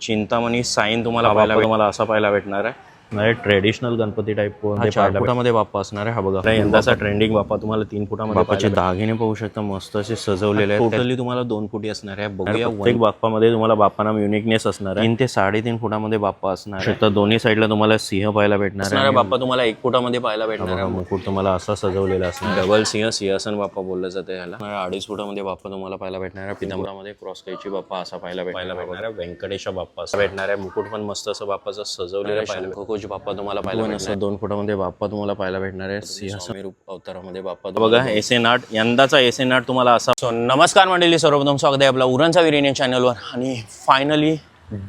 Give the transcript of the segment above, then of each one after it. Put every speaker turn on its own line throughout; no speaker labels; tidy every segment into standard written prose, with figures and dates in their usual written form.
Chintamani sine तुम्हाला तुम्हाला असा पाहायला भेटणार आहे. नाही ट्रेडिशनल गणपती टाईप 4 फुटामध्ये बाप्पा असणार आहे. हा बघा यंदाचा ट्रेंडिंग बाप्पा तुम्हाला 3 फुटामध्ये बाप्पाचे दागिने पाहू शकता, मस्त असे सजवलेले आहेत. टोटली तुम्हाला 2 फुटी असणार आहे. बघूया प्रत्येक बाप्पामध्ये तुम्हाला बाप्पा नाम युनिकनेस असणार आहे. 3 ते 3.5 फुटामध्ये बाप्पा असणार आहे. दोन्ही साईडला तुम्हाला सिंह पाहायला भेटणार आहे. बाप्पा तुम्हाला 1 फुटामध्ये पाहायला भेटणार आहे. मुकुट तुम्हाला असा सजवलेला असणार. डबल सिंह सिंहासन बाप्पा बोललं जाते याला. 2.5 फुटामध्ये बाप्पा तुम्हाला पाहायला भेटणार आहे. पितांबरामध्ये क्रॉस कैची बाप्पा असा पाहायला भेटणार आहे. व्यंकटेश बाप्पा असा भेटणार आहे. मुकुट पण मस्त असं बाप्पाचं सजवलेलं आहे. बाप्पा तुम्हाला पाहायला 2 फुटामध्ये बाप्पा तुम्हाला पाहायला भेटणार आहे. सिंहासन रूप अवतारामध्ये बाप्पा बघा. SN 8 यंदाचा SN 8 तुम्हाला असा. नमस्कार मंडळी, सर्वप्रथम स्वागत आहे आपला उरणचा विरिने चॅनलवर. आणि फायनली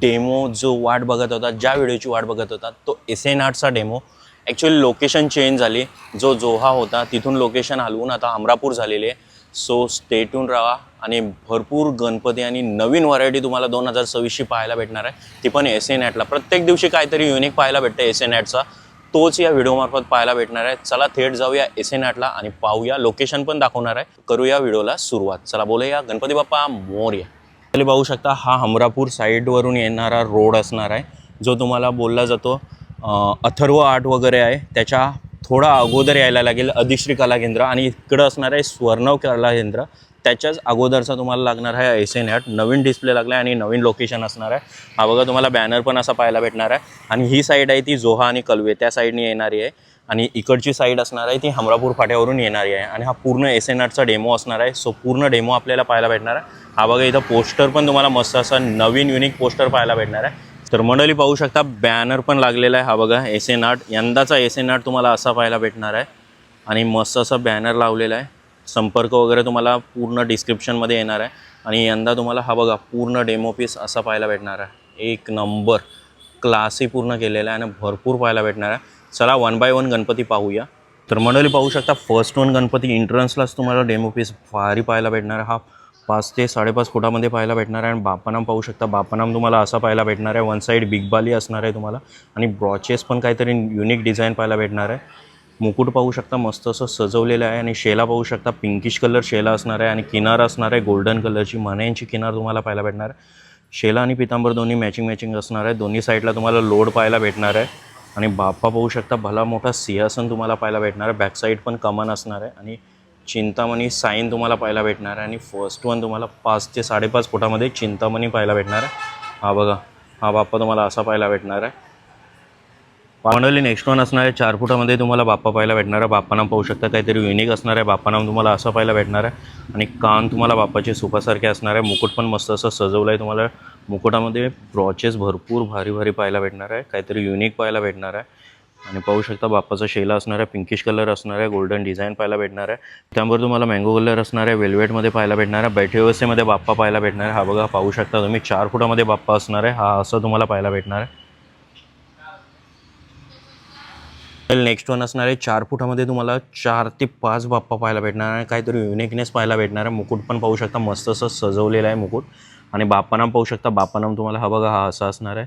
डेमो जो वाट बघत होता, ज्या व्हिडिओची वाट बघत होता, तो SN 8चा डेमो. ॲक्च्युअली लोकेशन चेंज झाली. जो जोहा होता तिथून लोकेशन हलवून आता अमरापूर झालेली आहे. सो स्टे ट्यून राहा आणि भरपूर गणपती आणि नवीन व्हरायटी तुम्हाला 2026ची पाहायला भेटणार आहे. ती पण SN 8ला. प्रत्येक दिवशी काहीतरी युनिक पाहायला भेटतं SN 8चा. तोच या व्हिडिओमार्फत पाहायला भेटणार आहे. चला थेट जाऊया SN 8ला आणि पाहूया. लोकेशन पण दाखवणार आहे. करूया व्हिडिओला सुरुवात. चला बोलूया गणपती बाप्पा मोरया. पहिले पाहू शकता हा अमरापूर साईडवरून येणारा रोड असणार आहे, जो तुम्हाला बोलला जातो अथर्व आर्ट वगैरे आहे त्याच्या थोडा अगोदर यायला लागेल अधिश्री कला केंद्र. आणि इकडं असणार आहे स्वर्णव कला केंद्र. त्याच्याच अगोदरचा तुम्हाला लागणार आहे SN 8. नवीन डिस्प्ले लागला आहे आणि नवीन लोकेशन असणार आहे. हा बघा तुम्हाला बॅनर पण असा पाहायला भेटणार आहे. आणि ही साईड आहे ती जोहा आणि कलवे त्या साईडने येणारी आहे. आणि इकडची साईड असणार आहे ती हमरापूर फाट्यावरून येणारी आहे. आणि हा पूर्ण SN 8चा डेमो असणार आहे. सो पूर्ण डेमो आपल्याला पाहायला भेटणार आहे. हा बघा इथं पोस्टर पण तुम्हाला मस्त असा नवीन युनिक पोस्टर पाहायला भेटणार आहे. तर मंडळी पाहू शकता बॅनर पण लागलेला आहे. हा बघा SN 8 यंदाचा SN 8 तुम्हाला असा पाहायला भेटणार आहे. आणि मस्त असा बॅनर लावलेला आहे. संपर्क वगैरे तुम्हाला पूर्ण डिस्क्रिप्शनमध्ये येणार आहे. आणि यंदा तुम्हाला हा बघा पूर्ण डेमो पीस असा पाहायला भेटणार आहे. एक नंबर क्लासही पूर्ण केलेला आहे आणि भरपूर पाहायला भेटणार आहे. चला 1 बाय 1 गणपती पाहूया. तर मंडळी पाहू शकता फर्स्ट 1 गणपती एंट्रन्सलाच तुम्हाला डेमो पीस भारी पाहायला भेटणार आहे. हा 5 ते 5.5 फुटामध्ये पाहायला भेटणार आहे. आणि बाप्पानाम पाहू शकता. बाप्पानाम तुम्हाला असा पाहायला भेटणार आहे. 1 साईड बिग बाली असणार आहे तुम्हाला. आणि ब्रॉचेस पण काहीतरी युनिक डिझाईन पाहायला भेटणार आहे. मुकुट पाहू शकता मस्त असं सजवलेलं आहे. आणि शेला पाहू शकता पिंकिश कलर शेला असणार आहे. आणि किनार असणार आहे गोल्डन कलरची मण्यांची किनार तुम्हाला पाहायला भेटणार आहे. शेला आणि पितांबर दोन्ही मॅचिंग असणार आहे. दोन्ही साईडला तुम्हाला लोड पाहायला भेटणार आहे. आणि बाप्पा पाहू शकता भला मोठा सिंहासन तुम्हाला पाहायला भेटणार आहे. बॅक साईड पण कमान असणार आहे. आणि चिंतामणी साईन तुम्हाला पाहायला भेटणार आहे. आणि फर्स्ट 1 तुम्हाला 5 ते 5.5 फुटामध्ये चिंतामणी पाहायला भेटणार आहे. हा बघा हा बाप्पा तुम्हाला असा पाहायला भेटणार आहे. मंडळी नेक्स्ट 1 असणार आहे 4 फुटामध्ये तुम्हाला बाप्पा पाहायला भेटणार आहे. बाप्पानाम पाहू शकता काहीतरी युनिक असणार आहे. बाप्पानाम तुम्हाला असं पाहायला भेटणार आहे. आणि कान तुम्हाला बाप्पाचे सुपासारखे असणार आहे. मुकुट पण मस्त असं सजवलं आहे. तुम्हाला मुकुटामध्ये ब्रॉचेस भरपूर भारी पाहायला भेटणार आहे. काहीतरी युनिक पाहायला भेटणार आहे. आणि पाहू शकता बाप्पाचा शेला असणार आहे. पिंकिश कलर असणार आहे. गोल्डन डिझाईन पाहायला भेटणार आहे. त्यावर तुम्हाला मँगो कलर असणार आहे. वेल्वेटमध्ये पाहायला भेटणार आहे. बैठी व्यवस्थेमध्ये बाप्पा पाहायला भेटणार आहे. हा बघा पाहू शकता तुम्ही 4 फुटामध्ये बाप्पा असणार आहे. हा असं तुम्हाला पाहायला भेटणार आहे. नेक्स्ट 1 असणार आहे 4 फुटामध्ये तुम्हाला 4 ते 5 बाप्पा पाहायला भेटणार आहे. काहीतरी युनिकनेस पाहायला भेटणार आहे. मुकुट पण पाहू शकता मस्त असं सजवलेलं आहे मुकुट. आणि बाप्पानाम पाहू शकता. बाप्पानाम तुम्हाला हा बघा हा असा असणार आहे.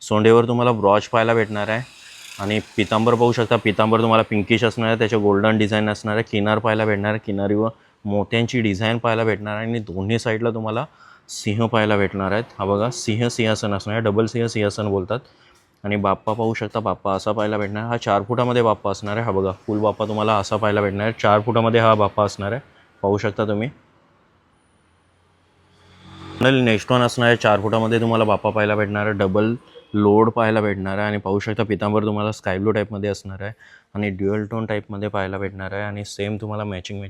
सोंडेवर तुम्हाला ब्रॉच पाहायला भेटणार आहे. आणि पितांबर पाहू शकता. पितांबर तुम्हाला पिंकिश असणार आहे. त्याचे गोल्डन डिझाईन असणार आहे. किनार पाहायला भेटणार आहे. किनारीवर मोत्यांची डिझाईन पाहायला भेटणार आहे. आणि दोन्ही साईडला तुम्हाला सिंह पाहायला भेटणार आहेत. हा बघा सिंहासन असणार आहे. डबल सिंहासन बोलतात. आणि बाप्पा पाहू शकता. बाप्पा असा पाहायला भेटणार. हा 4 फुटामध्ये बाप्पा असणार आहे. हा बघा फुल बाप्पा तुम्हाला असा पाहायला भेटणार आहे. 4 फुटामध्ये हा बाप्पा असणार आहे. पाहू शकता तुम्ही. नेक्स्ट 1 असणार आहे 4 फुटामध्ये तुम्हाला बाप्पा पाहायला भेटणार आहे. डबल लोड पाहायला भेटणार आहे. आणि पाहू शकता पितांबर तुम्हाला स्काय ब्लू टाईपमध्ये असणार आहे. आणि ड्युअल टोन टाईपमध्ये पाहायला भेटणार आहे. आणि सेम तुम्हाला मॅचिंग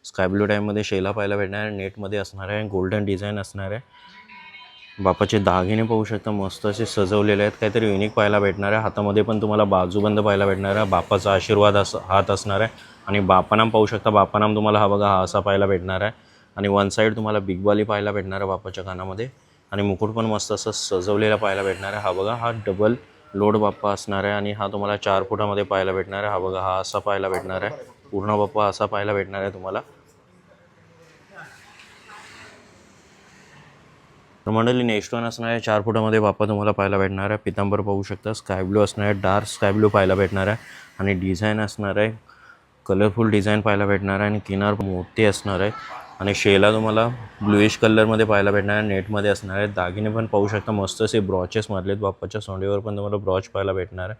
स्काय ब्लू टाईपमध्ये शेला पाहायला भेटणार आहे. नेटमध्ये असणार आहे. गोल्डन डिझाईन असणार आहे. बाप्पाचे दागिने पाहू शकता मस्त असे सजवलेले आहेत. काहीतरी युनिक पाहायला भेटणार आहे. हातामध्ये पण तुम्हाला बाजूबंद पाहायला भेटणार आहे. बाप्पाचा आशीर्वाद हात असणार आहे. आणि बाप्पानाम पाहू शकता. बाप्पानाम तुम्हाला हा बघा हा असा पाहायला भेटणार आहे. आणि 1 साईड तुम्हाला बिग बाली पाहायला भेटणार आहे बाप्पाच्या कानामध्ये. आणि मुकुट पण मस्त असं सजवलेला पाहायला भेटणार आहे. हा बघा हा डबल लोड बाप्पा असणार आहे. आणि हा तुम्हाला 4 फुटामध्ये पाहायला भेटणार आहे. हा बघा हा असा पाहायला भेटणार आहे. पूर्ण बाप्पा असा पाहायला भेटणार आहे तुम्हाला. तर मंडळी नेक्स्ट 1 असणार आहे 4 फुटामध्ये बाप्पा तुम्हाला पाहायला भेटणार आहे. पितांबर पाहू शकता. स्काय ब्लू असणार आहे. डार्क स्काय ब्लू पाहायला भेटणार आहे. आणि डिझाईन असणार आहे कलरफुल डिझाईन पाहायला भेटणार आहे. आणि किनार मोठे असणार आहे. आणि शेला तुम्हाला ब्लूइश कलरमध्ये पाहायला भेटणार आहे, नेटमध्ये असणार आहे. दागिने पण पाहू शकता मस्त असे ब्रॉचेस मारलेत. बाप्पाच्या सोंडीवर पण तुम्हाला ब्रॉच पाहायला भेटणार आहे.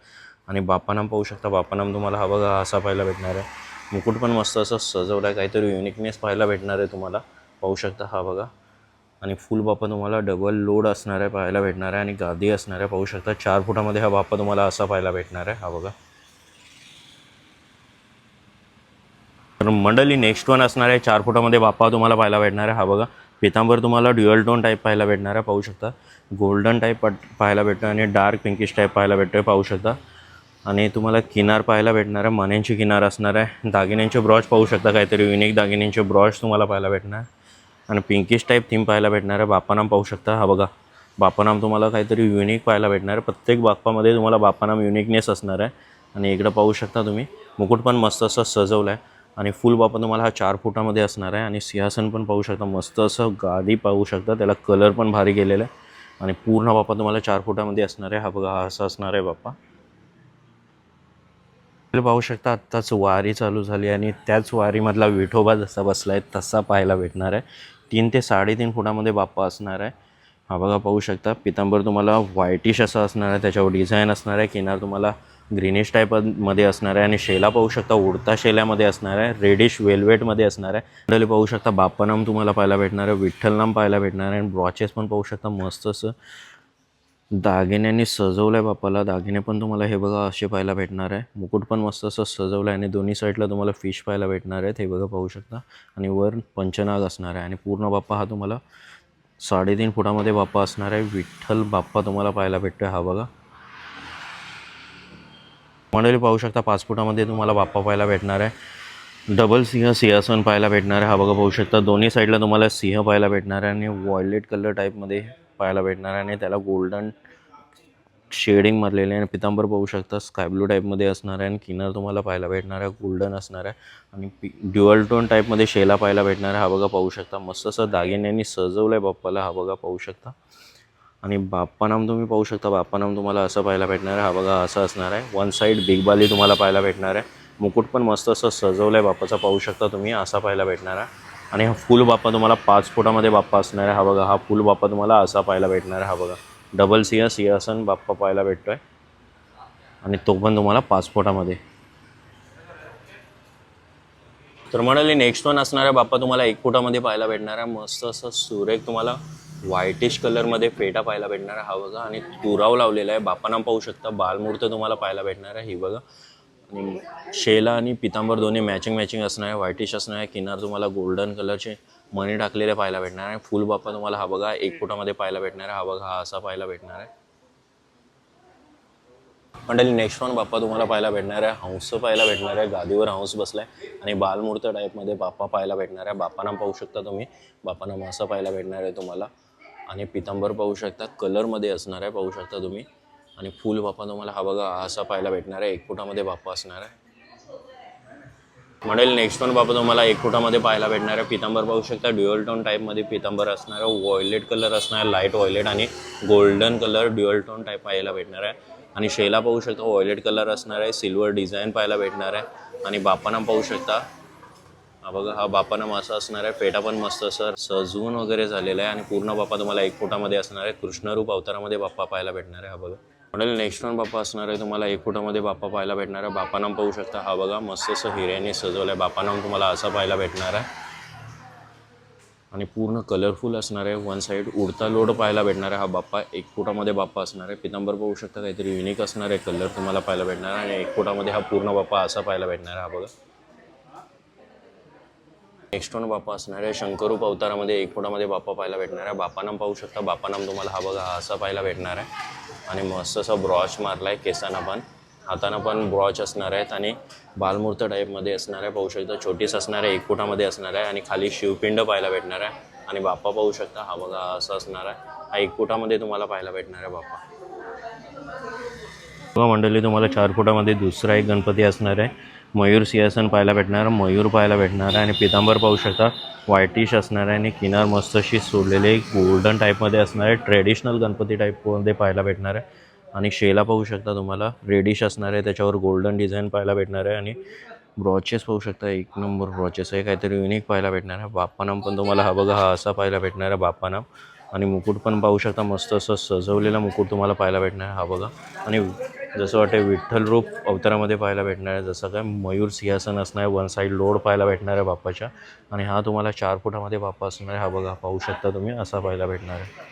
आणि बाप्पानाम पाहू शकता. बाप्पानाम तुम्हाला हा बघा असा पाहायला भेटणार आहे. मुकुट पण मस्त असं सजवलं आहे, काहीतरी युनिकनेस पाहायला भेटणार आहे तुम्हाला. पाहू शकता हा बघा. आणि फुल बाप्पा तुम्हाला डबल लोड असणार आहे पाहायला भेटणार आहे. आणि गादी असणार आहे पाहू शकता. 4 फुटामध्ये हा बाप्पा तुम्हाला असा पाहायला भेटणार आहे. हा बघा. तर मंडळी नेक्स्ट वन असणार आहे 4 फुटामध्ये बाप्पा तुम्हाला पाहायला भेटणार आहे. हा बघा. पितांबर तुम्हाला ड्युअल टोन टाईप पाहायला भेटणार आहे पाहू शकता. गोल्डन टाईप पाहायला भेटतं आणि डार्क पिंकिश टाईप पाहायला भेटतोय पाहू शकता. आणि तुम्हाला किनार पाहायला भेटणार आहे, मण्यांची किनार असणार आहे. दागिन्यांचे ब्रॉच पाहू शकता, काहीतरी युनिक दागिन्यांचे ब्रॉच तुम्हाला पाहायला भेटणार. आणि पिंकिश टाईप थीम पाहायला भेटणार आहे. बाप्पानाम पाहू शकता. हा बघा. बाप्पानाम तुम्हाला काहीतरी युनिक पाहायला भेटणार आहे. प्रत्येक बाप्पामध्ये तुम्हाला बाप्पानाम युनिकनेस असणार आहे. आणि इकडं पाहू शकता तुम्ही मुकुट पण मस्त असं सजवलं आहे. आणि फुल बाप्पा तुम्हाला हा 4 फुटामध्ये असणार आहे. आणि सिंहासन पण पाहू शकता मस्त असं गादी पाहू शकता, त्याला कलर पण भारी गेलेला आहे. आणि पूर्ण बाप्पा तुम्हाला 4 फुटामध्ये असणार आहे. हा बघा हा असा असणार आहे बाप्पा. पाहू शकता आत्ताच वारी चालू झाली आणि त्याच वारीमधला विठोबा जसा बसला आहे तसा पाहायला भेटणार आहे. 3 ते 3.5 फुटामध्ये बाप्पा असणार आहे. हा बघा पाहू शकता. पितांबर तुम्हाला व्हाईटिश असा असणार आहे, त्याच्यावर डिझाईन असणार आहे. किनार तुम्हाला ग्रीनिश टाईपमध्ये असणार आहे. आणि शेला पाहू शकता उडता शेल्यामध्ये असणार आहे, रेडिश वेल्वेटमध्ये असणार आहे. मंडळी पाहू शकता बाप्पानाम तुम्हाला पाहायला भेटणार आहे, विठ्ठलनाम पाहायला भेटणार आहे. आणि ब्रॉचेस पण पाहू शकता मस्त असं दागिन्यांनी सजवलं आहे बाप्पाला. दागिने पण तुम्हाला हे बघा असे पाहायला भेटणार आहे. मुकुट पण मस्त असं सजवलं आहे आणि दोन्ही साईडला तुम्हाला फिश पाहायला भेटणार आहेत, हे बघा पाहू शकता. आणि वर पंचनाग असणार आहे. आणि पूर्ण बाप्पा हा तुम्हाला 3.5 फुटामध्ये बाप्पा असणार आहे. विठ्ठल बाप्पा तुम्हाला पाहायला भेटतो आहे. हा बघा. मंडळी पाहू शकता 5 फुटामध्ये तुम्हाला बाप्पा पाहायला भेटणार आहे. डबल सिंहासन पाहायला भेटणार आहे. हा बघा पाहू शकता. दोन्ही साईडला तुम्हाला सिंह पाहायला भेटणार आहे. आणि व्हायलेट कलर टाईपमध्ये पाहायला भेटणार आहे. आणि त्याला गोल्डन शेडिंग मारलेले आहे. आणि पितांबर पाहू शकता स्काय ब्लू टाईपमध्ये असणार आहे. आणि किनार तुम्हाला पाहायला भेटणार आहे गोल्डन असणार आहे. आणि ड्युअल टोन टाईपमध्ये शेला पाहायला भेटणार आहे. हा बघा पाहू शकता. मस्त असं दागिन्यांनी सजवलं आहे बाप्पाला. हा बघा पाहू शकता. आणि बाप्पानाम तुम्ही पाहू शकता. बाप्पानाम तुम्हाला असं पाहायला भेटणार आहे. हा बघा असं असणार आहे. वन साईड बिग बाली तुम्हाला पाहायला भेटणार आहे. मुकुट पण मस्त असं सजवलं आहे बाप्पाचा पाहू शकता तुम्ही, असा पाहायला भेटणार आहे. आणि हा फुल बाप्पा तुम्हाला 5 फुटामध्ये बाप्पा असणार आहे. हा बघा. हा फुल बाप्पा तुम्हाला असा पाहायला भेटणार आहे. हा बघा. डबल सिंहासन बाप्पा पाहायला भेटतो आहे. आणि तो पण तुम्हाला 5 फुटामध्ये. तर म्हणाले नेक्स्ट वन असणारा बाप्पा तुम्हाला 1 फुटामध्ये पाहायला भेटणार आहे. मस्त असं सुरेख तुम्हाला व्हाईटिश कलरमध्ये फेटा पाहायला भेटणार आहे. हा बघा. आणि तुराव लावलेला आहे. बाप्पानाम पाहू शकता. बालमूर्त तुम्हाला पाहायला भेटणार आहे. ही बघा. आणि शेला आणि पितांबर दोन्ही मॅचिंग असणार आहे. व्हाईटिश असणार आहे. किनार तुम्हाला गोल्डन कलरचे मणी टाकलेले पाहायला भेटणार आहे. फुल बाप्पा तुम्हाला हा बघा 1 फुटामध्ये पाहायला भेटणार आहे. हा बघा हा असा पाहायला भेटणार आहे. मंडळी नेक्स्ट वन बाप्पा तुम्हाला पाहायला भेटणार आहे. हंस पाहायला भेटणार आहे. गादीवर हंस बसलाय आणि बालमूर्त टाईपमध्ये बाप्पा पाहायला भेटणार आहे. बाप्पानाम पाहू शकता तुम्ही. बाप्पानाम असं पाहायला भेटणार आहे तुम्हाला. आणि पितांबर पाहू शकता कलरमध्ये असणार आहे पाहू शकता तुम्ही. आणि फुल बाप्पा तुम्हाला हा बघा असा पाहायला भेटणार आहे. 1 फुटामध्ये बाप्पा असणार आहे. म्हणेल नेक्स्ट वन बाप्पा तुम्हाला 1 फुटामध्ये पाहायला भेटणार आहे. पितांबर पाहू शकता ड्युअल टोन टाईपमध्ये पितांबर असणार आहे. व्हायलेट कलर असणार आहे, लाईट व्हायलेट आणि golden colour dual tone type पाहायला भेटणार आहे. आणि शेला पाहू शकता व्हायलेट कलर असणार आहे. सिल्वर डिझाईन पाहायला भेटणार आहे. आणि बाप्पानाम पाहू शकता. हा बघा. हा बाप्पानाम असा असणार आहे. पेटा पण मस्त असं सजवून वगैरे झालेला आहे. आणि पूर्ण बाप्पा तुम्हाला 1 फुटामध्ये असणार आहे. कृष्णरूप अवतारामध्ये बाप्पा पाहायला भेटणार आहे. हा बघा. म्हणेल नेक्स्ट वन बाप्पा असणार आहे तुम्हाला 1 फुटामध्ये बाप्पा पाहायला भेटणार आहे. बाप्पानाम पाहू शकता. हा बघा मस्त असं हिऱ्याने सजवलं आहे. बाप्पानाम तुम्हाला असं पाहायला भेटणार आहे. आणि पूर्ण कलरफुल असणार आहे. वन साईड उडता लोड पाहायला भेटणार आहे. हा बाप्पा 1 फुटामध्ये बाप्पा असणार आहे. पितांबर पाहू शकता काहीतरी युनिक असणार आहे. कलर तुम्हाला पाहायला भेटणार आहे. आणि 1 फुटामध्ये हा पूर्ण बाप्पा असा पाहायला भेटणार आहे. हा बघा. नेक्स्ट वन बाप्पा असणार आहे. शंकरूप अवतारामध्ये 1 फुटामध्ये बाप्पा पाहायला भेटणार आहे. बाप्पानाम पाहू शकता. बाप्पानाम तुम्हाला हा बघा असा पाहायला भेटणार आहे. आणि मस्त असा ब्रॉच मारला आहे. केसांना पण हाताना पण ब्रॉच असणार आहेत. आणि बालमूर्त टाईपमध्ये असणार आहे पाहू शकता. छोटीच असणार आहे. 1 फुटामध्ये असणार आहे. आणि खाली शिवपिंड पाहायला भेटणार आहे. आणि बाप्पा पाहू शकता. हा बघा असं असणार आहे. हा 1 फुटामध्ये तुम्हाला पाहायला भेटणार आहे बाप्पा. मंडळी तुम्हाला 4 फुटामध्ये दुसरा एक गणपती असणार आहे. मयूर सिंहासन पाहायला भेटणार, मयूर पाहायला भेटणार आहे. आणि पितांबर पाहू शकता व्हाईटिश असणार आहे. आणि किनार मस्त अशी सोडलेली गोल्डन टाईपमध्ये असणार आहे. ट्रेडिशनल गणपती टाईपमध्ये पाहायला भेटणार आहे. आणि शेला पाहू शकता तुम्हाला रेडिश असणार आहे. त्याच्यावर गोल्डन डिझाईन पाहायला भेटणार आहे. आणि ब्रॉचेस पाहू शकता, एक नंबर ब्रॉचेस आहे, काहीतरी युनिक पाहायला भेटणार आहे. बाप्पानाम पण तुम्हाला हा बघा हा असा पाहायला भेटणार आहे बाप्पानाम. आणि मुकुट पण पाहू शकता, मस्त असं सजवलेला मुकुट तुम्हाला पाहायला भेटणार आहे हा बघा. आणि जसं वाटते विठ्ठल रूप अवतारामध्ये पाहायला भेटणार आहे, जसं काय मयूर सिंहासन असणार आहे, वन साईड लोड पाहायला भेटणार आहे बाप्पाच्या. आणि हा तुम्हाला 4 फुटामध्ये बाप्पा असणार आहे हा बघा, पाहू शकता तुम्ही, असा पाहायला भेटणार आहे.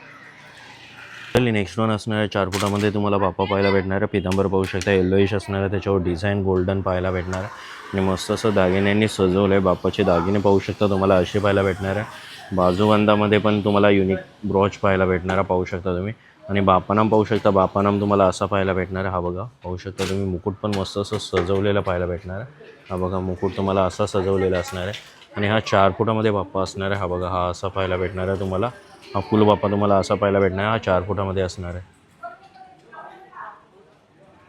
नेक्स्ट वन असणार आहे 4 फुटामध्ये तुम्हाला बाप्पा पाहायला भेटणार आहे. पितांबर पाहू शकता, येल्लोइश असणार आहे, त्याच्यावर डिझाईन गोल्डन पाहायला भेटणार आहे. आणि मस्त असं दागिन्यांनी सजवलं आहे. बाप्पाचे दागिने पाहू शकता तुम्हाला असे पाहायला भेटणार आहे. बाजूबंदामध्ये पण तुम्हाला युनिक ब्रॉच पाहायला भेटणार आहे, पाहू शकता तुम्ही. आणि बाप्पानाम पाहू शकता, बाप्पानाम तुम्हाला असा पाहायला भेटणार आहे हा बघा, पाहू शकता तुम्ही. मुकुट पण मस्त असं सजवलेलं पाहायला भेटणार आहे हा बघा, मुकुट तुम्हाला असा सजवलेला असणार आहे. आणि हा 4 फुटामध्ये बाप्पा असणार आहे हा बघा, हा असा पाहायला भेटणार आहे तुम्हाला. हा फुल बाप्पा तुम्हाला असा पाहायला भेटणार आहे, हा 4 फुटामध्ये असणार आहे.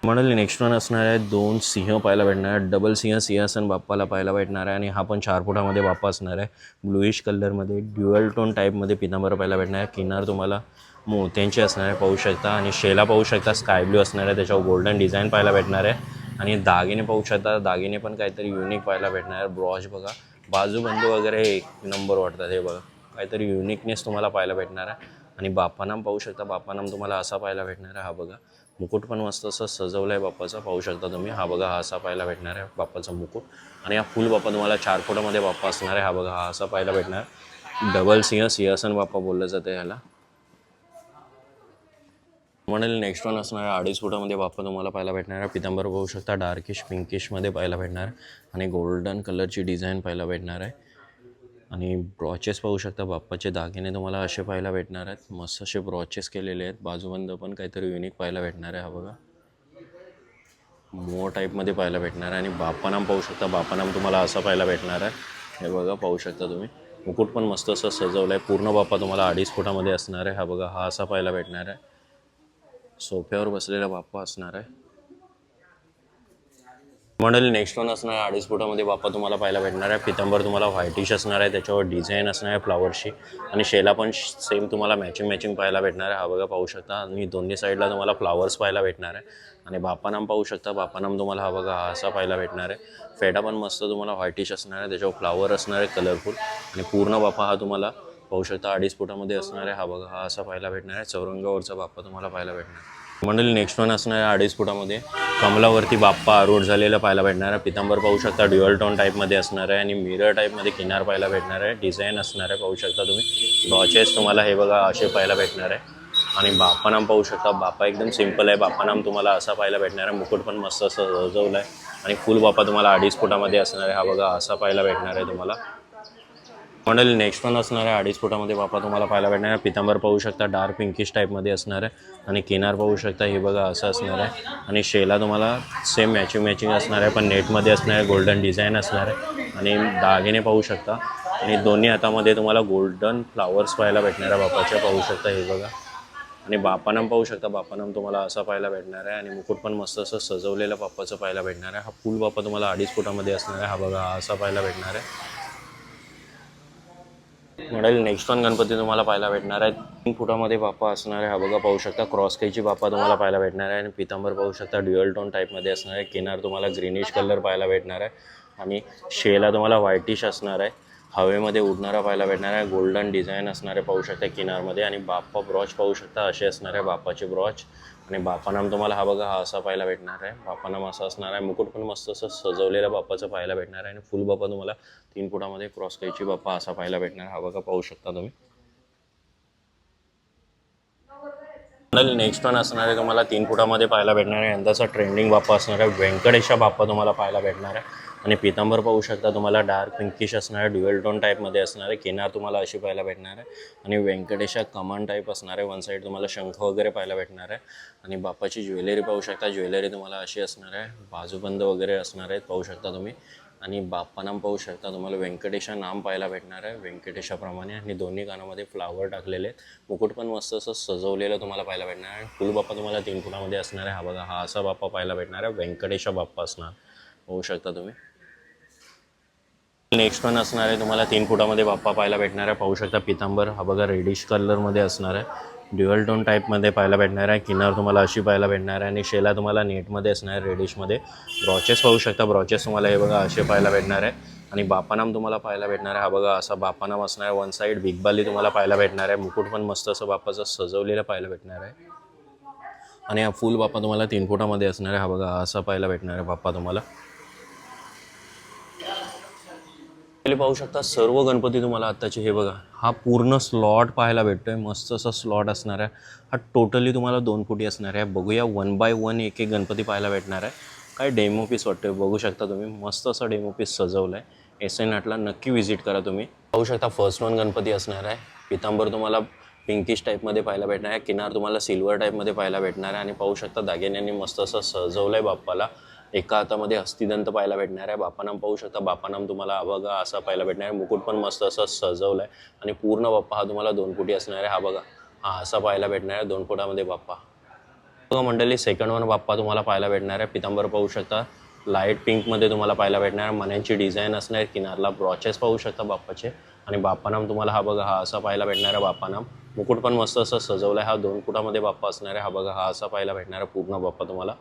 म्हणाले नेक्स्ट वन असणार आहे 2 सिंह पाहायला भेटणार आहे. डबल सिंहासन बाप्पाला पाहायला भेटणार आहे. आणि हा पण 4 फुटामध्ये बाप्पा असणार आहे. ब्लूइश कलरमध्ये ड्युअल टोन टाईपमध्ये पितांबर पाहायला भेटणार आहे. किनार तुम्हाला मोत्यांची असणार आहे, पाहू शकता. आणि शेला पाहू शकता, स्काय ब्ल्यू असणार आहे, त्याच्यावर गोल्डन डिझाईन पाहायला भेटणार आहे. आणि दागिने पाहू शकता, दागिने पण काहीतरी युनिक पाहायला भेटणार आहे. ब्रॉच बघा, बाजूबंद वगैरे एक नंबर वाटतात हे बघा, काहीतरी युनिकनेस तुम्हाला पाहायला भेटणार आहे. आणि बाप्पानाम पाहू शकता, बाप्पानाम तुम्हाला असा पाहायला भेटणार आहे हा बघा. मुकुट पण मस्त असं सजवलं आहे बाप्पाचा, पाहू शकता तुम्ही. हा बघा, हा असा पाहायला भेटणार आहे बाप्पाचा मुकुट. आणि हा फुल बाप्पा तुम्हाला 4 फुटामध्ये बाप्पा असणार आहे हा बघा, हा असा पाहायला भेटणार. डबल सिंहासन बाप्पा बोललं जातं ह्याला. म्हणेल नेक्स्ट वन असणार आहे 2.5 फुटामध्ये बाप्पा तुम्हाला पाहायला भेटणार आहे. पितांबर पाहू शकता, डार्किश पिंकिशमध्ये पाहायला भेटणार. आणि गोल्डन कलरची डिझाईन पाहायला भेटणार आहे. आणि ब्रॉचेस पाहू शकता, बाप्पाचे दागिने तुम्हाला असे पाहायला भेटणार आहेत, मस्त असे ब्रॉचेस केलेले आहेत. बाजूबंद पण काहीतरी युनिक पाहायला भेटणार आहे हा बघा, मोर टाईपमध्ये पाहायला भेटणार आहे. आणि बाप्पानाम पाहू शकता, बाप्पानाम तुम्हाला असा पाहायला भेटणार आहे हे बघा, पाहू शकता तुम्ही. मुकुट पण मस्त असं सजवलं आहे. पूर्ण बाप्पा तुम्हाला 2.5 फुटामध्ये असणार आहे हा बघा, हा असा पाहायला भेटणार आहे. सोफ्यावर बसलेला बाप्पा असणार आहे. मंडळी नेक्स्ट वन असणार आहे 2.5 फुटामध्ये बाप्पा तुम्हाला पाहायला भेटणार आहे. पितांबर तुम्हाला व्हाईटिश असणार आहे, त्याच्यावर डिझाईन असणार आहे फ्लावरची. आणि शेला पण सेम तुम्हाला मॅचिंग पाहायला भेटणार आहे हा बघा, पाहू शकता. आणि दोन्ही साईडला तुम्हाला फ्लावर्स पाहायला भेटणार आहे. आणि बाप्पानाम पाहू शकता, बाप्पानाम तुम्हाला हा बघा, हा असा पाहायला भेटणार आहे. फेटा पण मस्त तुम्हाला व्हाईटिश असणार आहे, त्याच्यावर फ्लावर असणार आहे कलरफुल. आणि पूर्ण बाप्पा हा तुम्हाला पाहू शकता 2.5 फुटामध्ये असणार आहे हा बघा, हा असा पाहायला भेटणार आहे. चौरंगावरचा बाप्पा तुम्हाला पाहायला भेटणार आहे. मंडळी नेक्स्ट वन असणार आहे 2.5 फुटामध्ये कमलावरती बाप्पा आरूढ झालेलं पाहायला भेटणार आहे. पितांबर पाहू शकता, ड्युअल टोन टाईपमध्ये असणार आहे. आणि मिरर टाईपमध्ये किनार पाहायला भेटणार आहे, डिझाईन असणार आहे, पाहू शकता तुम्ही. ब्रॉचेस तुम्हाला हे बघा असे पाहायला भेटणार आहे. आणि बाप्पानाम पाहू शकता, बाप्पा एकदम सिम्पल आहे. बाप्पानाम तुम्हाला असा पाहायला भेटणार आहे. मुकुट पण मस्त असं सजवलं आहे. आणि फुल बाप्पा तुम्हाला 2.5 फुटामध्ये असणार आहे हा बघा, असा पाहायला भेटणार आहे तुम्हाला. मंडळी नेक्स्ट वन असणार आहे 2.5 फुटामध्ये बाप्पा तुम्हाला पाहायला भेटणार आहे. पितांबर पाहू शकता, डार्क पिंकिश टाईपमध्ये असणार आहे. आणि किनार पाहू शकता, हे बघा असं असणार आहे. आणि शेला तुम्हाला सेम मॅचिंग असणार आहे, पण नेटमध्ये असणार आहे, गोल्डन डिझाईन असणार आहे. आणि दागिने पाहू शकता. आणि दोन्ही हातामध्ये तुम्हाला गोल्डन फ्लावर्स पाहायला भेटणार आहे बाप्पाच्या, पाहू शकता हे बघा. आणि बाप्पानाम पाहू शकता, बाप्पानाम तुम्हाला असा पाहायला भेटणार आहे. आणि मुकुट पण मस्त असं सजवलेलं बाप्पाचं पाहायला भेटणार आहे. हा फुल बाप्पा तुम्हाला 2.5 फुटामध्ये असणार आहे हा बघा, हा असा पाहायला भेटणार आहे. मंडळी नेक्स्ट वन गणपती तुम्हाला पाहायला भेटणार आहे 3 फुटामध्ये बाप्पा असणार आहे हा बघा, पाहू शकता. क्रॉस कैची बाप्पा तुम्हाला पाहायला भेटणार आहे. आणि पितांबर पाहू शकता, ड्युअल टोन टाईपमध्ये असणार आहे. किनार तुम्हाला ग्रीनिश कलर पाहायला भेटणार आहे. आणि शेला तुम्हाला व्हाईटिश असणार आहे, हवेमध्ये उडणारा पाहायला भेटणार आहे. गोल्डन डिझाईन असणार आहे, पाहू शकता किनारमध्ये. आणि बाप्पा ब्रॉच पाहू शकता, असे असणार आहे बाप्पाचे ब्रॉच. आणि बाप्पानाम तुम्हाला हा बघा, हा असा पाहायला भेटणार आहे. बाप्पानाम असा असणार आहे. मुकुट पण मस्त असं सजवलेलं बाप्पाचं पाहायला भेटणार आहे. आणि फुल बाप्पा तुम्हाला 3 फुटामध्ये क्रॉस कैची बाप्पा असा पाहायला भेटणार हा बघा, पाहू शकता तुम्ही. नेक्स्ट वन असणार आहे तुम्हाला 3 फुटामध्ये पाहायला भेटणार आहे. यंदाचा ट्रेंडिंग बाप्पा असणार आहे व्यंकटेशा बाप्पा तुम्हाला पाहायला भेटणार आहे. आणि पितांबर पाहू शकता, तुम्हाला डार्क पिंकिश असणार आहे, ड्युअल टोन टाईपमध्ये असणार आहे. किनार तुम्हाला अशी पाहायला भेटणार आहे. आणि व्यंकटेशा कमान टाईप असणार आहे. वन साईड तुम्हाला शंख वगैरे पाहायला भेटणार आहे. आणि बाप्पाची ज्वेलरी पाहू शकता, ज्वेलरी तुम्हाला अशी असणार आहे, बाजूबंद वगैरे असणार आहेत, पाहू शकता तुम्ही. आणि बाप्पानाम पाहू शकता, तुम्हाला व्यंकटेशा नाम पाहायला भेटणार आहे व्यंकटेशाप्रमाणे. आणि दोन्ही कानामध्ये फ्लावर टाकलेले आहेत. मुकुट पण मस्त असं सजवलेलं तुम्हाला पाहायला भेटणार आहे. फुल बाप्पा तुम्हाला 3 फुटामध्ये असणार आहे हा बघा, हा असा बाप्पा पाहायला भेटणार आहे, व्यंकटेशा बाप्पा असणार, पाहू शकता तुम्ही. नेक्स्ट वन असणार आहे तुम्हाला 3 फुटामध्ये बाप्पा पाहायला भेटणार आहे, पाहू शकता. पितांबर हा बघा रेडिश कलरमध्ये असणार आहे. ड्युअल टोन टाईपमध्ये पाहायला भेटणार आहे. किनार तुम्हाला अशी पाहायला भेटणार आहे आणि शेला तुम्हाला नेटमध्ये असणार आहे, रेडिशमध्ये. ब्रॉचेस पाहू शकता, ब्रॉचेस तुम्हाला हे बघा असे पाहायला भेटणार आहे. आणि बापानाम तुम्हाला पाहायला भेटणार आहे. हा बघा असा बापानाम असणार आहे. वन साईड बिग बाली तुम्हाला पाहायला भेटणार आहे. मुकुट पण मस्त असं बापाचं सजवलेलं पाहायला भेटणार आहे. आणि हा फुल बाप्पा तुम्हाला 3 फुटामध्ये असणार आहे. हा बघा असा पाहायला भेटणार आहे बाप्पा तुम्हाला. पाहू शकता सर्व गणपती तुम्हाला आत्ताचे हे बघा हा पूर्ण स्लॉट पाहायला भेटतोय. मस्त असा स्लॉट असणार आहे. हा टोटली तुम्हाला 2 फुटी असणार आहे. बघूया 1 बाय 1 एक एक गणपती पाहायला भेटणार आहे. काय डेमो पीस वाटतोय बघू शकता तुम्ही. मस्त असा डेमो पीस सजवला आहे. SN आर्टला नक्की व्हिजिट करा तुम्ही. पाहू शकता फर्स्ट वन गणपती असणार आहे. पितांबर तुम्हाला पिंकिश टाईपमध्ये पाहायला भेटणार आहे. किनार तुम्हाला सिल्वर टाईपमध्ये पाहायला भेटणार आहे. आणि पाहू शकता दागिन्यांनी मस्त असं सजवलं आहे बाप्पाला. एका हातामध्ये हस्तिदंत पाहायला भेटणार आहे. बापानाम पाहू शकता. बापानाम तुम्हाला बघा असा पाहायला भेटणार आहे. मुकुट पण मस्त असं सजवलं आहे. आणि पूर्ण बाप्पा हा तुम्हाला 2 फुटी असणार आहे. हा बघा हा असा पाहायला भेटणार आहे 2 फुटामध्ये बाप्पा. बघा मंडळी सेकंड वन बाप्पा तुम्हाला पाहायला भेटणार आहे. पितांबर पाहू शकता लाईट पिंकमध्ये तुम्हाला पाहायला भेटणार आहे. मण्यांची डिझाईन असणार आहे. किनारला ब्रॉचेस पाहू शकता बाप्पाचे. आणि बाप्पानाम तुम्हाला हा बघा हा असा पाहायला भेटणार आहे बाप्पानाम. मुकुट पण मस्त असं सजवलं आहे. हा 2 फुटामध्ये बाप्पा असणार आहे. हा बघा हा असा पाहायला भेटणार आहे पूर्ण बाप्पा तुम्हाला.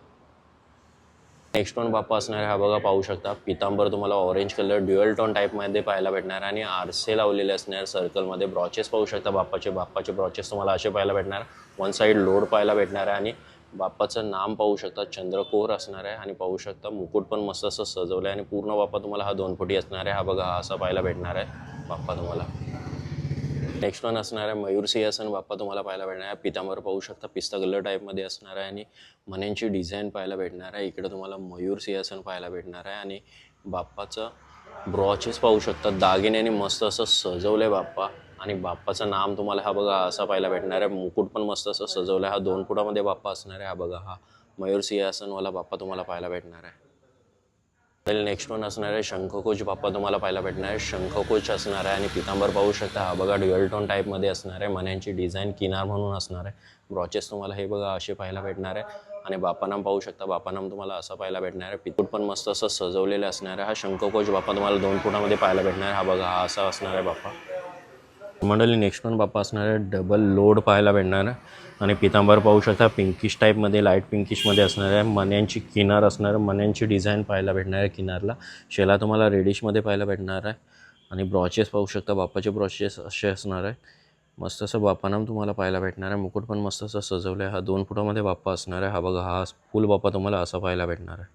नेक्स्ट वन बाप्पा असणार आहे. हा बघा पाहू शकता पितांबर तुम्हाला ऑरेंज कलर ड्युअल टोन टाईपमध्ये पाहायला भेटणार आहे. आणि आरसे लावलेले असणार सर्कलमध्ये. ब्रॉचेस पाहू शकता बाप्पाचे ब्रॉचेस तुम्हाला असे पाहायला भेटणार. वन साईड लोड पाहायला भेटणार आहे. आणि बाप्पाचं नाम पाहू शकता चंद्रकोर असणार आहे. आणि पाहू शकता मुकुट पण मस्त असं सजवलं आहे. आणि पूर्ण बाप्पा तुम्हाला हा 2 फुटी असणार आहे. हा बघा हा असा पाहायला भेटणार आहे बाप्पा तुम्हाला. नेक्स्ट वन असणार आहे मयूर सिंहासन बाप्पा तुम्हाला पाहायला भेटणार आहे. पितांबर पाहू शकता पिस्ता कलर टाईपमध्ये असणार आहे. आणि मण्यांची डिझाईन पाहायला भेटणार आहे. इकडे तुम्हाला मयूर सिंहासन पाहायला भेटणार आहे. आणि बाप्पाचं ब्रॉचेस पाहू शकता दागिन्याने मस्त असं सजवलं आहे बाप्पा. आणि बाप्पाचं नाम तुम्हाला हा बघा असा पाहायला भेटणार आहे. मुकुट पण मस्त असं सजवलं आहे. हा 2 फुटामध्ये बाप्पा असणार आहे. हा बघा हा मयूर सिंहासनवाला बाप्पा तुम्हाला पाहायला भेटणार आहे. नेक्स्ट वन असणार आहे शंखकोच बाप्पा तुम्हाला पाहायला भेटणार आहे. शंखकोच असणार आहे. आणि पितांबर पाहू शकता हा बघा ड्युअल टोन टाईपमध्ये असणार आहे. मण्यांची डिझाईन किनार म्हणून असणार आहे. ब्रॉचेस तुम्हाला हे बघा असे पाहायला भेटणार आहे. आणि बापानाम पाहू शकता बापानाम तुम्हाला असा पाहायला भेटणार आहे. पितूट पण मस्त असं सजवलेलं असणार आहे. हा शंखकोच बाप्पा तुम्हाला 2 फुटामध्ये पाहायला भेटणार आहे. हा बघा हा असा असणार आहे बाप्पा. मंडळी नेक्स्ट वन बाप्पा असणार आहे. डबल लोड पाहायला भेटणार आहे. आणि पितांबर पाहू शकता पिंकिश टाईपमध्ये लाईट पिंकिशमध्ये असणार आहे. मण्यांची किनार असणार आहे. मण्यांची डिझाईन पाहायला भेटणार आहे किनारला. शेला तुम्हाला रेडिशमध्ये पाहायला भेटणार आहे. आणि ब्रॉचेस पाहू शकता बाप्पाचे ब्रॉचेस असे असणार आहे. मस्त असं बाप्पानाम तुम्हाला पाहायला भेटणार आहे. मुकुट पण मस्त असं सजवलं आहे. हा 2 फुटामध्ये बाप्पा असणार आहे. हा बघा हा फुल बाप्पा तुम्हाला असा पाहायला भेटणार आहे.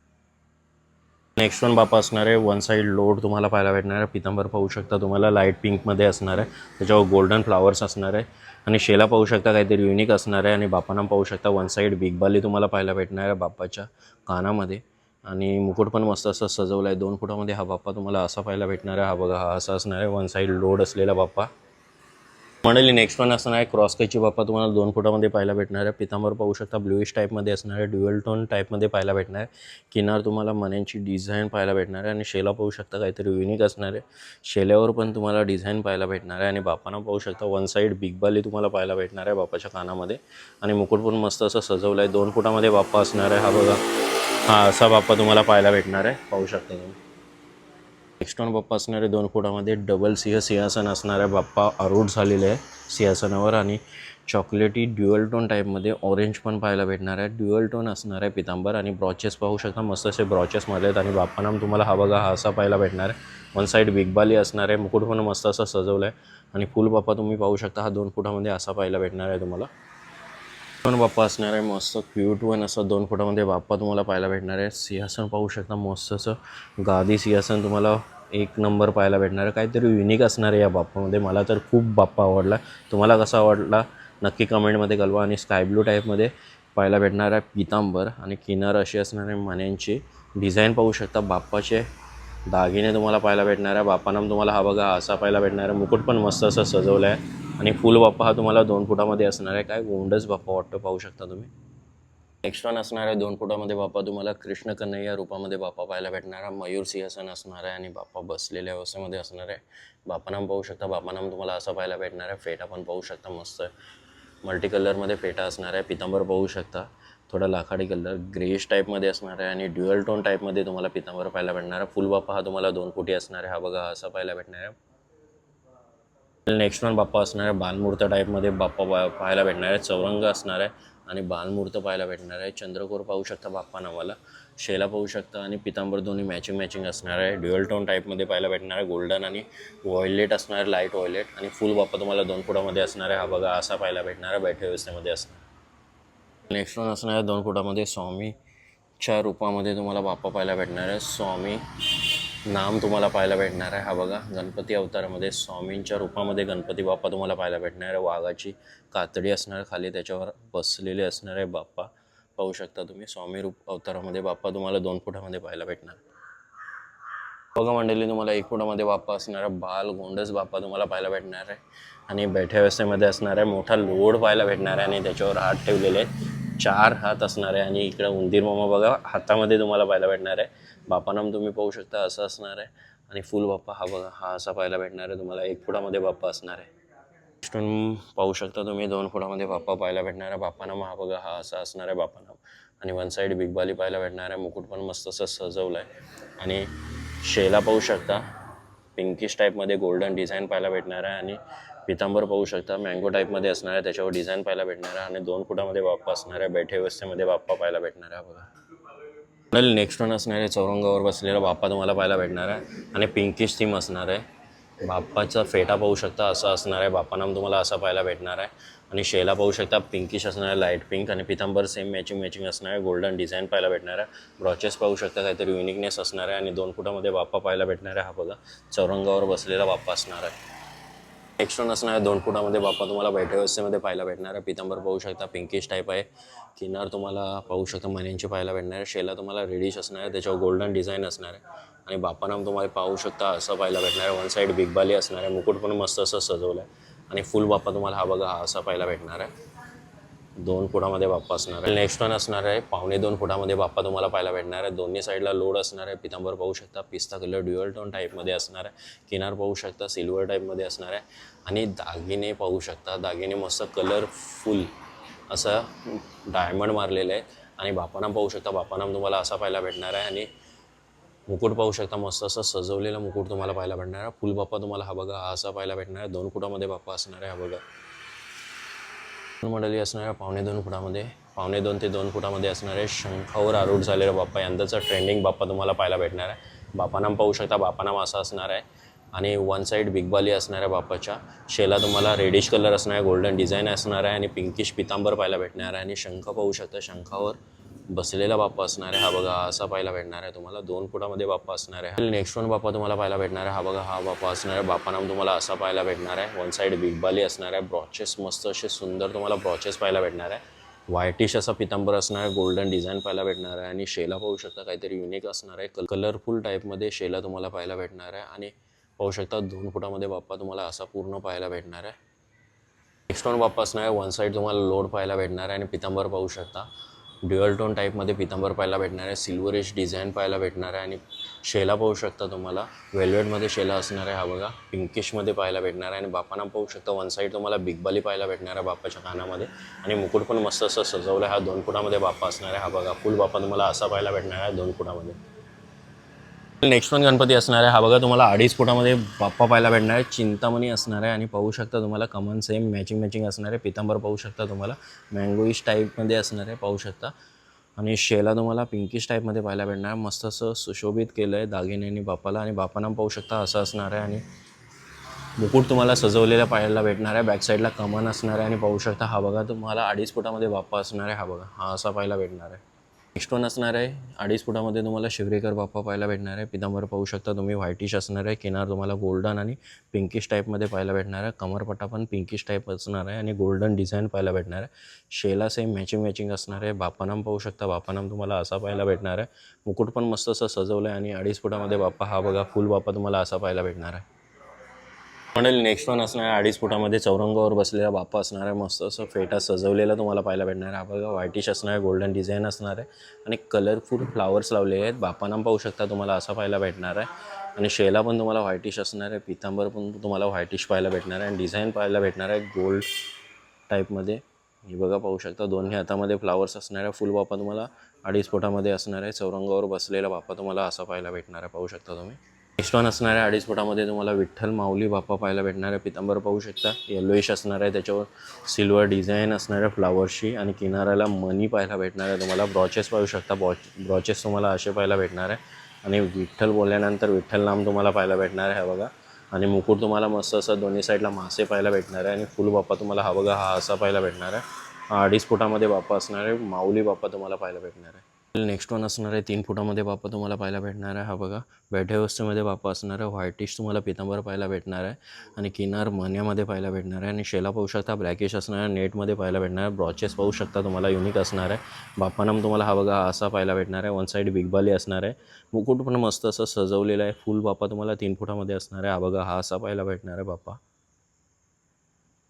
नेक्स्ट वन बाप्पा असणार आहे. वन साईड लोड तुम्हाला पाहायला भेटणार आहे. पितांबर पाहू शकता तुम्हाला लाईट पिंकमध्ये असणार आहे. त्याच्यावर गोल्डन फ्लावर्स असणार आहे. आणि शेला पाहू शकता काहीतरी युनिक असणार आहे. आणि बाप्पानाम पाहू शकता वन साईड बिग बाली तुम्हाला पाहायला भेटणार आहे बाप्पाच्या कानामध्ये. आणि मुकुट पण मस्त असं सजवलं आहे. 2 फुटामध्ये हा बाप्पा तुम्हाला असा पाहायला भेटणार आहे. हा बघा हा असा असणार आहे वन साईड लोड असलेला बाप्पा. मंडळी नेक्स्ट वन असणार आहे क्रॉस कैची बाप्पा तुम्हाला 2 फुटामध्ये पाहायला भेटणार आहे. पितांबर पाहू शकता ब्लूइश टाईपमध्ये असणार आहे. ड्युअल टोन टाईपमध्ये पाहायला भेटणार आहे. किनार तुम्हाला मण्यांची डिझाईन पाहायला भेटणार आहे. आणि शेला पाहू शकता काहीतरी युनिक असणार आहे. शेल्यावर पण तुम्हाला डिझाईन पाहायला भेटणार आहे. आणि बापांना पाहू शकता वन साईड बिग बाली तुम्हाला पाहायला भेटणार आहे बाप्पाच्या कानामध्ये. आणि मुकुट पण मस्त असं सजवलं आहे. 2 फुटामध्ये बाप्पा असणार आहे. हा बघा हा असा बाप्पा तुम्हाला पाहायला भेटणार आहे. पाहू शकता तुम्ही. नेक्स्ट वन बाप्पा असणारे 2 फुटामध्ये डबल सिंहासन असणार आहे. बाप्पा आरूढ झालेले आहे सिंहासनावर. आणि चॉकलेटी ड्युअल टोन टाईपमध्ये ऑरेंज पण पाहायला भेटणार आहे. ड्युअल टोन असणार आहे पितांबर. आणि ब्रॉचेस पाहू शकता मस्त असे ब्रॉचेसमध्ये आहेत. आणि बाप्पानाम तुम्हाला हा बघा हा असा पाहायला भेटणार आहे. वन साईड बिग बाली असणार आहे. मुकुट पण मस्त असं सजवलं आहे. आणि फुल बाप्पा तुम्ही पाहू शकता हा 2 फुटामध्ये असा पाहायला भेटणार आहे तुम्हाला. पण बाप्पा असणार आहे मस्त क्यूट वन असं 2 फुटामध्ये बाप्पा तुम्हाला पाहायला भेटणार आहे. सिंहासन पाहू शकता मस्त असं गादी सिंहासन तुम्हाला 1 नंबर पाहायला भेटणार आहे. काहीतरी युनिक असणार आहे या बाप्पामध्ये. मला तर खूप बाप्पा आवडला. तुम्हाला कसा आवडला नक्की कमेंटमध्ये कळवा. आणि स्काय ब्लू टाईपमध्ये पाहायला भेटणार आहे पितांबर. आणि किनार अशी असणार आहे मण्यांची डिझाईन पाहू शकता. बाप्पाचे दागिने तुम्हाला पाहायला भेटणार आहे. बाप्पानाम तुम्हाला हा बघा असा पाहायला भेटणार आहे. मुकुट पण मस्त असं सजवलं आहे. आणि फुल बाप्पा हा तुम्हाला 2 फुटामध्ये असणार आहे. काय गोंडच बाप्पा वाटतं पाहू शकता तुम्ही. नेक्स्ट वन असणार आहे 2 फुटामध्ये बाप्पा तुम्हाला कृष्ण कन्हैया रूपामध्ये बाप्पा पाहायला भेटणार आहे. मयूर सिंहासन असणार आहे. आणि बाप्पा बसलेल्या अवस्थेमध्ये असणार आहे. बाप्पानाम पाहू शकता. बाप्पानाम तुम्हाला असं पाहायला भेटणार आहे. फेटा पण पाहू शकता मस्त मल्टी कलरमध्ये फेटा असणार आहे. पितांबर पाहू शकता थोडा लाखाडी कलर ग्रेश टाईपमध्ये असणार आहे. आणि ड्युअल टोन टाईपमध्ये तुम्हाला पितांबर पाहायला भेटणार आहे. फुल बाप्पा हा तुम्हाला 2 फुटी असणार आहे. हा बघा असा पाहायला भेटणार आहे. नेक्स्ट वन बाप्पा असणार आहे बालमूर्त टाईपमध्ये बाप्पा पाहायला भेटणार आहे. चौरंग असणार आहे आणि बालमूर्त पाहायला भेटणार आहे. चंद्रकोर पाहू शकता बाप्पा नावाला, शेला पाहू शकता आणि पितांबर दोन्ही मॅचिंग असणार आहे. ड्युअल टोन टाईपमध्ये पाहायला भेटणार आहे. गोल्डन आणि व्हायलेट असणार आहे, लाईट व्हायलेट. आणि फुल बाप्पा तुम्हाला 2 फुटामध्ये असणार आहे. हा बघा असा पाहायला भेटणार आहे, बैठे व्यवस्थेमध्ये असणार. नेक्स्ट वन असणार आहे 2 फुटामध्ये स्वामीच्या रूपामध्ये तुम्हाला बाप्पा पाहायला भेटणार आहे. स्वामी नाम तुम्हाला पाहायला भेटणार आहे. हा बघा गणपती अवतारामध्ये स्वामींच्या रूपामध्ये गणपती बाप्पा तुम्हाला पाहायला भेटणार आहे. वाघाची कातडी असणार खाली, त्याच्यावर बसलेले असणार आहे बाप्पा पाहू शकता तुम्ही. स्वामी रूप अवतारामध्ये बाप्पा तुम्हाला 2 फुटामध्ये पाहायला भेटणार. बघा मंडळी, तुम्हाला 1 फुटामध्ये बाप्पा असणार आहे. बाल गोंडस बाप्पा तुम्हाला पाहायला भेटणार आहे आणि बैठ्या व्यवस्थेमध्ये असणार आहे. मोठा लोड पाहायला भेटणार आहे आणि त्याच्यावर हात ठेवलेले आहेत. 4 हात असणार आहे आणि इकडं उंदीर मामा बघा हातामध्ये तुम्हाला पाहायला भेटणार आहे. बाप्पानाम तुम्ही पाहू शकता असं असणार आहे. आणि फुल बाप्पा हा बघा हा असा पाहायला भेटणार आहे तुम्हाला. 1 फुटामध्ये बाप्पा असणार आहे. नेक्स्ट पाहू शकता तुम्ही 2 फुटामध्ये बाप्पा पाहायला भेटणार आहे. बाप्पानाम हा बघा हा असा असणार आहे बाप्पानाम. आणि वन साईड बिग बाली पाहायला भेटणार आहे. मुकुट पण मस्त असं सजवलं आहे. आणि शेला पाहू शकता पिंकिश टाईपमध्ये गोल्डन डिझाईन पाहायला भेटणार आहे. आणि पितांबर पाहू शकता मँगो टाईपमध्ये असणार आहे, त्याच्यावर डिझाईन पाहायला भेटणार आहे. आणि 2 फुटामध्ये बाप्पा असणार आहे. बैठे व्यवस्थेमध्ये बाप्पा पाहायला भेटणार आहे बघा. नेक्स्ट वन असणार आहे चौरंगावर बसलेला बाप्पा तुम्हाला पाहायला भेटणार आहे आणि पिंकिश थीम असणार आहे. बाप्पाचा फेटा पाहू शकता असा असणार आहे. बाप्पानाम तुम्हाला असा पाहायला भेटणार आहे. आणि शेला पाहू शकता पिंकिश असणार आहे, लाईट पिंक. आणि पितांबर सेम मॅचिंग असणार आहे. गोल्डन डिझाईन पाहायला भेटणार आहे. ब्रॉचेस पाहू शकता काहीतरी युनिकनेस असणार आहे. आणि 2 फुटामध्ये बाप्पा पाहायला भेटणार आहे. हा बघा चौरंगावर बसलेला बाप्पा असणार आहे. नेक्स्ट वन असणार आहे 2 फुटामध्ये बाप्पा तुम्हाला बैठ्या व्यवस्थेमध्ये पाहायला भेटणार आहे. पितांबर पाहू शकता पिंकिश टाईप आहे. किनार तुम्हाला पाहू शकता मण्यांची पाहायला भेटणार आहे. शेला तुम्हाला रेडिश असणार आहे, त्याच्यावर गोल्डन डिझाईन असणार आहे. आणि बाप्पानाम तुम्हाला पाहू शकता असं पाहायला भेटणार आहे. वन साईड बिग बाली असणार आहे. मुकुट पण मस्त असं सजवलं आहे. आणि फुल बाप्पा तुम्हाला हा बघा हा असा पाहायला भेटणार आहे. 2 फुटामध्ये बाप्पा असणार आहे. नेक्स्ट वन असणार आहे 1.25 फुटामध्ये बाप्पा तुम्हाला पाहायला भेटणार आहे. दोन्ही साईडला लोड असणार आहे. पितांबर पाहू शकता पिस्ता कलर ड्युअल टोन टाईपमध्ये असणार आहे. किनार पाहू शकता सिल्वर टाईपमध्ये असणार आहे. आणि दागिने पाहू शकता, दागिने मस्त कलरफुल असं डायमंड मारलेलं आहे. आणि बाप्पानाम पाहू शकता बाप्पानाम तुम्हाला असा पाहायला भेटणार आहे. आणि मुकुट पाहू शकता मस्त असं सजवलेला मुकुट तुम्हाला पाहायला भेटणार आहे. फुल बाप्पा तुम्हाला हा बघा हा असा पाहायला भेटणार आहे. 2 फुटामध्ये बाप्पा असणार आहे. हा बघा मंडळी असणार आहे 2.25 फुटामध्ये, 2.25 ते 2 फुटामध्ये असणार आहे. शंखावर आरूढ झालेला बाप्पा, यंदाचा ट्रेंडिंग बाप्पा तुम्हाला पाहायला भेटणार आहे. बाप्पानाम पाहू शकता बाप्पानाम असा असणार आहे. आणि वन साईड बिग बाली असणार आहे बाप्पाच्या. शेला तुम्हाला रेडिश कलर असणार आहे, गोल्डन डिझाईन असणार आहे. आणि पिंकिश पितांबर पाहायला भेटणार आहे. आणि शंख पाहू शकता शंखावर बसलेला बाप्पा असणार आहे. हा बघा असा पाहायला भेटणार आहे तुम्हाला. 2 फुटामध्ये बाप्पा असणार आहे. नेक्स्ट वन बाप्पा तुम्हाला पाहायला भेटणार आहे. हा बघा हा बाप्पा असणार आहे. बाप्पानाम तुम्हाला असा पाहायला भेटणार आहे. वन साईड बिग बाली असणार आहे. ब्रॉचेस मस्त असे सुंदर तुम्हाला ब्रॉचेस पाहायला भेटणार आहे. व्हाईटिश असा पितांबर असणार आहे, गोल्डन डिझाईन पाहायला भेटणार आहे. आणि शेला पाहू शकता काहीतरी युनिक असणार आहे. कलरफुल टाईपमध्ये शेला तुम्हाला पाहायला भेटणार आहे. आणि पाहू शकता 2 फुटामध्ये बाप्पा तुम्हाला असा पूर्ण पाहायला भेटणार आहे. नेक्स्ट वन बाप्पा असणार आहे. वन साईड तुम्हाला लोड पाहायला भेटणार आहे. आणि पितांबर पाहू शकता ड्युअल टोन टाईपमध्ये पितांबर पाहायला भेटणार आहे. सिल्वरिश डिझाईन पाहायला भेटणार आहे. आणि शेला पाहू शकता तुम्हाला वेल्वेटमध्ये शेला असणार आहे. हा बघा पिंकिशमध्ये पाहायला भेटणार आहे. आणि बाप्पानाम पाहू शकता वन साईड तुम्हाला बिग बाली पाहायला भेटणार आहे बाप्पाच्या कानामध्ये. आणि मुकुट पण मस्त असं सजवलं आहे. हा 2 फुटामध्ये बाप्पा असणार आहे. हा बघा फुल बाप्पा तुम्हाला असा पाहायला भेटणार आहे 2 फुटामध्ये. नेक्स्ट वन गणपती असणार आहे. हा बघा तुम्हाला 2.5 फुटामध्ये बाप्पा पाहायला भेटणार आहे. चिंतामणी असणार आहे. आणि पाहू शकता तुम्हाला कमन सेम मॅचिंग असणार आहे. पितांबर पाहू शकता तुम्हाला मँगोइश टाईपमध्ये असणार आहे पाहू शकता. आणि शेला तुम्हाला पिंकिश टाईपमध्ये पाहायला भेटणार. मस्त असं सुशोभित केलं आहे दागिन्यांनी बाप्पाला. आणि बाप्पानाम पाहू शकता असं असणार आहे. आणि मुकुट तुम्हाला सजवलेला पाहायला भेटणार आहे. बॅक साईडला कमन असणार आहे. आणि पाहू शकता हा बघा तुम्हाला 2.5 फुटामध्ये बाप्पा असणार आहे. हा बघा हा असा पाहायला भेटणार आहे. नेक्स्ट वन असणार आहे 2.5 फुटामध्ये तुम्हाला शिवरेकर बाप्पा पाहायला भेटणार आहे. पितांबर पाहू शकता तुम्ही व्हाईटिश असणार आहे. किनार तुम्हाला गोल्डन आणि पिंकिश टाईपमध्ये पाहायला भेटणार आहे. कमरपट्टा पण पिंकिश टाईप असणार आहे. आणि गोल्डन डिझाईन पाहायला भेटणार आहे. शेला सेम मॅचिंग असणार आहे. बाप्पानाम पाहू शकता बाप्पानाम तुम्हाला असा पाहायला भेटणार आहे. मुकुट पण मस्त असं सजवलं आहे. आणि 2.5 फुटामध्ये बाप्पा हा बघा फुल बाप्पा तुम्हाला असा पाहायला भेटणार आहे. मंडळी नेक्स्ट वन असणार आहे 2.5 फुटामध्ये चौरंगावर बसलेला बाप्पा असणार आहे. मस्त असं फेटा सजवलेला तुम्हाला पाहायला भेटणार आहे. हा बघा व्हाईटिश असणार आहे, गोल्डन डिझाईन असणार आहे. आणि कलरफुल फ्लावर्स लावलेले आहेत. बाप्पानाम पाहू शकता तुम्हाला असा पाहायला भेटणार आहे. आणि शेला पण तुम्हाला व्हाईटिश असणार आहे. पितांबर पण तुम्हाला व्हाईटिश पाहायला भेटणार आहे. आणि डिझाईन पाहायला भेटणार आहे गोल्ड टाईपमध्ये. हे बघा पाहू शकता दोन्ही हातामध्ये फ्लावर्स असणार आहे. फुल बाप्पा तुम्हाला 2.5 फुटामध्ये असणार आहे. चौरंगावर बसलेला बाप्पा तुम्हाला असा पाहायला भेटणार आहे पाहू शकता तुम्ही. नेक्स्ट वन असणार आहे 2.5 फुटामध्ये तुम्हाला विठ्ठल माऊली बाप्पा पाहायला भेटणार आहे. पितांबर पाहू शकता, येलोइश असणार आहे, त्याच्यावर सिल्वर डिझाईन असणार आहे फ्लावरशी आणि किनाऱ्याला मनी पाहायला भेटणार आहे. तुम्हाला ब्रॉचेस पाहू शकता, ब्रॉचेस तुम्हाला असे पाहायला भेटणार आहे. आणि विठ्ठल बोलल्यानंतर विठ्ठल नाम तुम्हाला पाहायला भेटणार आहे. हा बघा. आणि मुकुट तुम्हाला मस्त असं दोन्ही साईडला मासे पाहायला भेटणार आहे. आणि फुल बाप्पा तुम्हाला हा बघा, हा असा पाहायला भेटणार आहे. 2.5 फुटामध्ये बाप्पा असणार आहे. माऊली बाप्पा तुम्हाला पाहायला भेटणार आहे. नेक्स्ट वन असणार आहे 3 फुटामध्ये बाप्पा तुम्हाला पाहायला भेटणार आहे. हा बघा, बैठ्या अवस्थेमध्ये बाप्पा असणार आहे. व्हाईटिश तुम्हाला पितांबर पाहायला भेटणार आहे. आणि किनार मण्यामध्ये पाहायला भेटणार आहे. आणि शेला पाहू शकता, ब्लॅकिश असणार आहे, नेटमध्ये पाहायला भेटणार आहे. ब्रॉचेस पाहू शकता, तुम्हाला युनिक असणार आहे. बाप्पानाम तुम्हाला हा बघा, असा पाहायला भेटणार आहे. वन साईड बिग बाली असणार आहे. मुकुट पण मस्त असं सजवलेलं आहे. फुल बाप्पा तुम्हाला 3 फुटामध्ये असणार आहे. हा बघा, हा असा पाहायला भेटणार आहे बाप्पा.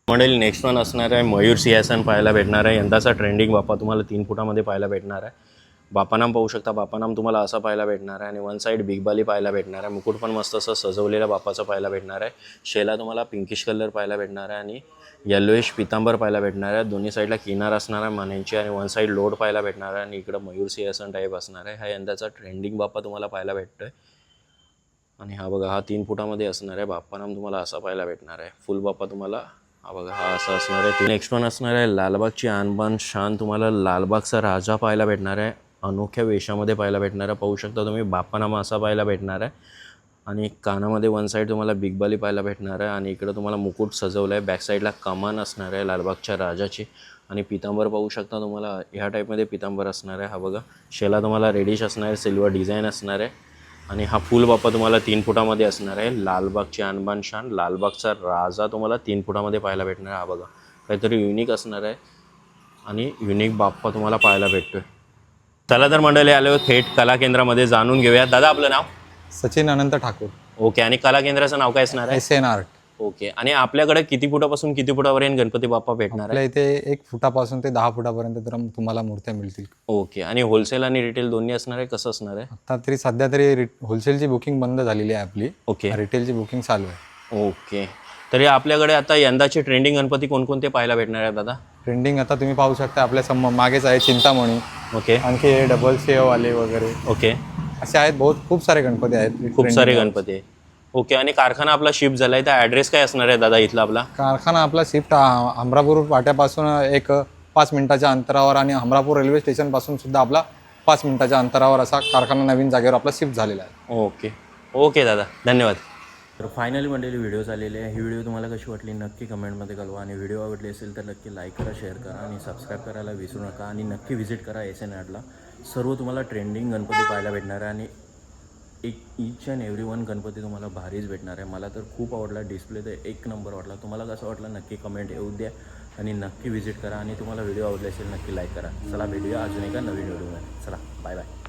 मंडळी नेक्स्ट वन असणार आहे मयूर सिंहासन पाहायला भेटणार आहे. यंदाचा ट्रेंडिंग बाप्पा तुम्हाला 3 फुटामध्ये पाहायला भेटणार आहे. बाप्पानाम पाहू शकता, बाप्पानाम तुम्हाला असा पाहायला भेटणार आहे. आणि वन साईड बिग बाली पाहायला भेटणार आहे. मुकुट पण मस्त असं सजवलेला बाप्पाचं पाहायला भेटणार आहे. शेला तुम्हाला पिंकिश कलर पाहायला भेटणार आहे. आणि येलोइश पितांबर पाहायला भेटणार आहे. दोन्ही साईडला किनार असणार आहे मानेंची. आणि वन साईड लोड पाहायला भेटणार आहे. आणि इकडं मयूर सिंहासन टाईप असणार आहे. हा यंदाचा ट्रेंडिंग बाप्पा तुम्हाला पाहायला भेटतो आहे. आणि हा बघा, हा 3 फुटामध्ये असणार आहे. बाप्पानाम तुम्हाला असा पाहायला भेटणार आहे. फुल बाप्पा तुम्हाला हा बघा, हा असा असणार आहे. नेक्स्ट वन असणार आहे लालबागची आणबान शान. तुम्हाला लालबागचा राजा पाहायला भेटणार आहे. अनोख्या वेशामध्ये पाहायला भेटणार आहे. पाहू शकता तुम्ही, बाप्पानामा असा पाहायला भेटणार आहे. आणि कानामध्ये वन साईड तुम्हाला बिग बाली पाहायला भेटणार आहे. आणि इकडं तुम्हाला मुकुट सजवलं आहे. बॅक साईडला कमान असणार आहे लालबागच्या राजाची. आणि पितांबर पाहू शकता, तुम्हाला ह्या टाईपमध्ये पितांबर असणार आहे. हा बघा, शेला तुम्हाला रेडिश असणार आहे, सिल्वर डिझाईन असणार आहे. आणि हा फुल बाप्पा तुम्हाला 3 फुटामध्ये असणार आहे. लालबागची आणबान शान, लालबागचा राजा तुम्हाला 3 फुटामध्ये पाहायला भेटणार आहे. हा बघा, काहीतरी युनिक असणार आहे. आणि युनिक बाप्पा तुम्हाला पाहायला भेटतो आहे. चला तर मंडळी, आलो थेट कला केंद्रामध्ये जाणून घेऊया. दादा, आपलं नाव?
सचिन अनंत ठाकूर.
ओके. आणि कला केंद्राचं नाव काय असणार आहे?
SN art.
ओके. आणि आपल्याकडे किती फुटापासून किती फुटापर्यंत गणपती बाप्पा भेटणार
आपल्या
आहे?
इथे 1 फुटापासून ते 10 फुटापर्यंत तर तुम्हाला मूर्त्या मिळतील.
ओके. आणि होलसेल आणि रिटेल दोन्ही असणार आहे? कसं असणार आहे?
आता तरी सध्या तरी होलसेलची बुकिंग बंद झालेली आहे आपली.
ओके.
रिटेलची बुकिंग चालू आहे.
ओके. तरी आपल्याकडे आता यंदाचे ट्रेंडिंग गणपती कोणकोणते पाहायला भेटणार आहेत दादा?
ट्रेंडिंग आता तुम्ही पाहू शकता, आपल्या मागेच आहे चिंतामणी.
ओके.
आणखी हे डबल सेववाले वगैरे
ओके.
असे आहेत, खूप सारे गणपती आहेत.
खूप सारे गणपती आहे. ओके. आणि कारखाना आपला शिफ्ट झाला आहे, तर ॲड्रेस काय असणार आहे दादा इथला आपला?
कारखाना आपला शिफ्ट हमरापूर फाट्यापासून एक 5 मिनिटाच्या अंतरावर आणि हमरापूर रेल्वे स्टेशनपासून सुद्धा आपला 5 मिनिटाच्या अंतरावर असा कारखाना नवीन जागेवर आपला शिफ्ट झालेला आहे.
ओके. ओके दादा, धन्यवाद. तर फायनली मंडळी, व्हिडिओ झालेले आहे. ही व्हिडिओ तुम्हाला कशी वाटली नक्की कमेंटमध्ये कळवा. आणि व्हिडिओ आवडली असेल तर नक्की लाईक करा, शेअर करा आणि सबस्क्राईब करायला विसरू नका. आणि नक्की व्हिजिट करा SN आर्टला. सर्व तुम्हाला ट्रेंडिंग गणपती पाहायला भेटणार आहे. आणि each and every one Ganpati तुम्हाला भारीच भेटणार आहे. मला तर खूप आवडला, डिस्प्ले तर 1 नंबर वाटला. तुम्हाला कसं वाटलं नक्की कमेंट येऊ द्या. आणि नक्की व्हिजिट करा. आणि तुम्हाला व्हिडिओ आवडले असेल नक्की लाईक करा. चला, भेटूया अजून एका नवीन व्हिडिओमध्ये. चला, बाय बाय.